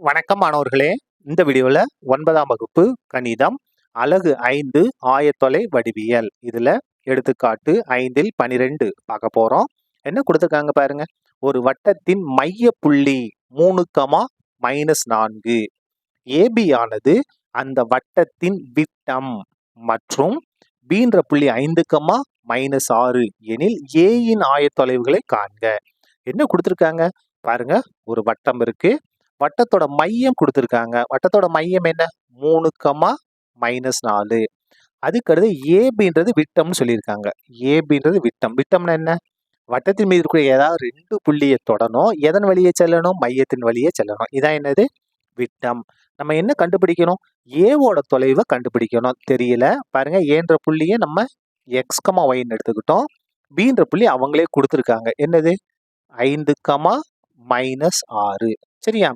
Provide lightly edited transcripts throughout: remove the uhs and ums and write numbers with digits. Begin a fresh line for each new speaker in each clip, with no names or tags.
வணக்கம் மாணவர்களே. இந்த வீடியோல 9ஆம் வகுப்பு கணிதம் அலகு 5 ஆயத்தொலை வடிவியல் இதுல எடுத்துக்காட்டு 5ல் 12 பார்க்க போறோம். என்ன கொடுத்திருக்காங்க பாருங்க. ஒரு வட்டத்தின் மைய புள்ளி 3,-4 AB ஆனது அந்த வட்டத்தின் விட்டம் மற்றும் Bன்ற புள்ளி 5,-6 எனில் A இன் ஆயத்தொலைவுகளை காண்க. என்ன கொடுத்திருக்காங்க பாருங்க. ஒரு வட்டம் இருக்கு. வட்டத்தோட மையம் கொடுத்திருக்காங்க. வட்டத்தோட மையம் என்ன? 3,-4. அதுக்கடுத்து ஏபின்றது விட்டம்னு சொல்லியிருக்காங்க. ஏபின்றது விட்டம். விட்டம்னா என்ன? வட்டத்தின் மீது இருக்கக்கூடிய ஏதாவது 2 புள்ளியை தொடணும். எதன் வழியே செல்லணும்? மையத்தின் வழியே செல்லணும். இதான் என்னது? விட்டம். நம்ம என்ன கண்டுபிடிக்கணும்? ஏவோட தொலைவை கண்டுபிடிக்கணும். தெரியல பாருங்க. ஏன்ற புள்ளியை நம்ம x,yன்னு எடுத்துக்கிட்டோம். பீன்ற புள்ளி அவங்களே கொடுத்துருக்காங்க. என்னது? 5,-6. சரியா?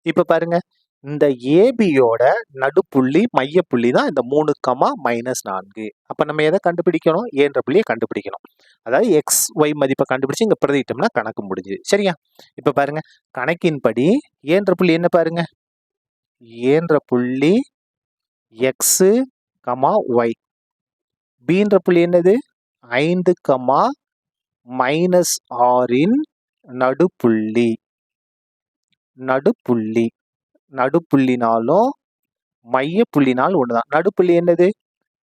இப்ப பாருங்க. இந்த ஏபியோட நடுப்புள்ளி மையப்புள்ளி தான் இந்த 3,-4. அப்ப நம்ம எதை கண்டுபிடிக்கணும்? ஏன்ற புள்ளியை கண்டுபிடிக்கணும். அதாவது XY மதிப்பை கண்டுபிடிச்சு இங்க பிரதிட்டோம்னா கணக்கு முடிஞ்சு. சரியா? இப்ப பாருங்க. கணக்கின்படி ஏன்ற புள்ளி என்ன பாருங்க. ஏன்ற புள்ளி X, Y. பீன்ற புள்ளி என்னது? 5,-6ன் நடுப்புள்ளி. நடுப்புள்ளினாலும் மைய புள்ளினால் ஒண்ணுதான். நடுப்புள்ளி என்னது?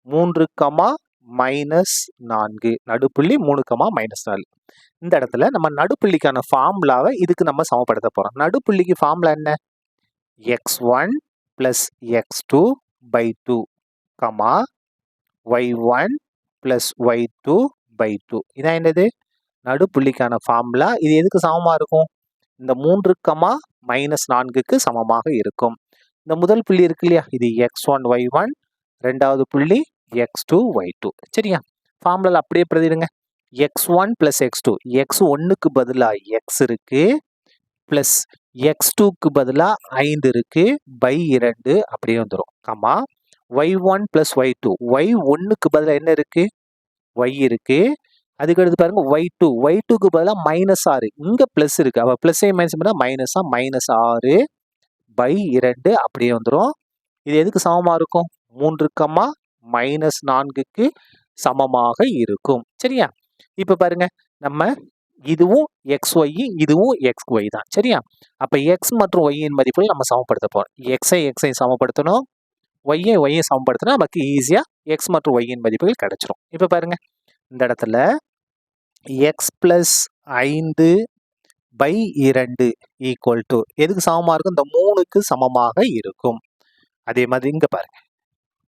3,-4. நடுப்புள்ளி 3,-4. இந்த இடத்துல நம்ம நடுப்புள்ளிக்கான ஃபார்முலாவை இதுக்கு நம்ம சமப்படுத்த போறோம். நடுப்புள்ளிக்கு ஃபார்முலா என்ன? x1 + x2 / 2, y1 + y2 / 2. இதான் என்னது? நடுப்புள்ளிக்கான ஃபார்முலா. இது எதுக்கு சமமா இருக்கும்? இந்த 3,-4க்கு சமமாக இருக்கும். இந்த முதல் புள்ளி இருக்கு இல்லையா? இது x1 y1, ரெண்டாவது புள்ளி x2 y2. சரியா? ஃபார்முலா அப்படியே பிரதிடுங்க. x1 + x2. x1க்கு பதிலா x இருக்கு, பிளஸ் x2க்கு பதிலா 5 இருக்கு, /2 அப்படியே வந்துடும். y1 + y2. y1க்கு பதிலா என்ன இருக்கு? y இருக்கு. அதுக்கடுத்து பாருங்க y2க்கு பதிலா -6. இங்க பிளஸ் இருக்கு. அப்ப பிளஸ் மைனஸ் பண்ணா -6 /2 அப்படியே வந்துடும். இது எதுக்கு சமமா இருக்கும்? 3,-4க்கு சமமாக இருக்கும். சரியா? இப்ப பாருங்க. நம்ம இதுவும் xy, இதுவும் xy தான். சரியா? அப்ப x மற்றும் y இன் மதிப்புகள் நம்ம சமப்படுத்த போறோம். x ஐ சமப்படுத்தணும், y சமப்படுத்தினா நமக்கு ஈஸியா x மற்றும் y இன் மதிப்புகள் கிடைச்சிரும். இப்ப பாருங்க. இந்த இடத்துல x + 5/2 = எதுக்கு சமமா இருக்கும்? இந்த 3க்கு சமமாக இருக்கும். அதே மாதிரி இங்க பாருங்க.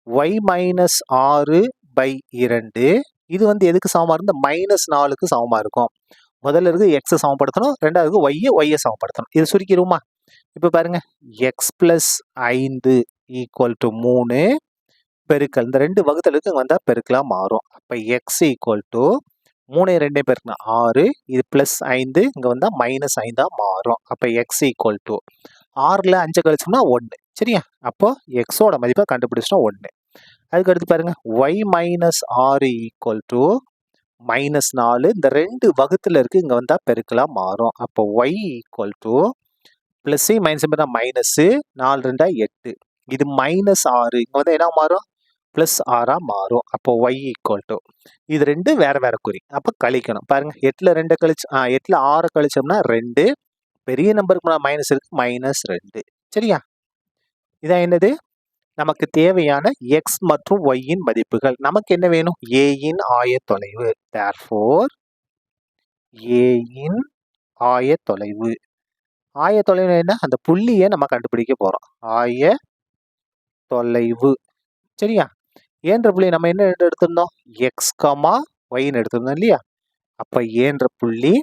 y - 6/2 இது எதுக்கு சமமா இருக்கும்? இந்த -4க்கு சமமா இருக்கும். முதல்ல இருக்கு x சமப்படுத்தணும், ரெண்டாவது y சமப்படுத்தணும். இது சுருக்கிடுமா? இப்ப பாருங்க. x + 5 = 3 பெருக்கல் இந்த 2 வகுத்தலுக்கு வந்தா பெருக்கலா மாறும். அப்ப x = 3 2 பெருக்கினா 6, இது +5 இங்க வந்தா -5 மாறும். அப்ப x = 6ல 5 கழிச்சோம்னா 1. சரியா? அப்போ x ஓட மதிப்பை கண்டுபிடிச்சிட்டோம் 1. அதுக்கு அடுத்து பாருங்க. y - 6 = -4. இந்த 2 வகுத்துல இருக்கு, இங்க வந்தா பெருக்கலா மாறும். அப்போ y = பிளஸ் மைனஸ் பண்ணா மைனஸ், 4 2 8. இது -6 இங்க வந்து என்ன மாறும்? +6 மாறும். அப்போ y = இது 2 வேற வேற குறி. அப்ப கழிக்கணும். பாருங்க. 8ல 2 கழிச்சு 8ல 6 கழிச்சோம்னா 2. பெரிய நம்பருக்கு மைனஸ் இருக்கு, -2. சரியா? இதான் என்னது? நமக்கு தேவையான x மற்றும் y இன் மதிப்புகள். நமக்கு என்ன வேணும்? a in ஆயத்தொலைவு. therefore a இன் ஆயத்தொலைவு. ஆயத்தொலைவு என்ன? அந்த புள்ளியை நம்ம கண்டுபிடிக்க போறோம். ஆயத்தொலைவு. சரியா? ஏன்ற புள்ளி நம்ம என்ன எடுத்திருந்தோம்? x, yன்னு எடுத்திருந்தோம் இல்லையா? அப்ப ஏன்ற புள்ளி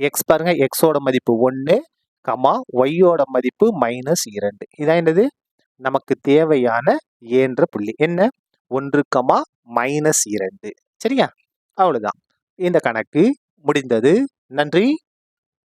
x பாருங்க. x ஓட மதிப்பு 1, y ஓட மதிப்பு -2. இதான் என்னது? நமக்கு தேவையான ஏன்ற புள்ளி. என்ன? 1, -2. சரியா? அவ்வளவுதான். இந்த கணக்கு முடிந்தது. நன்றி.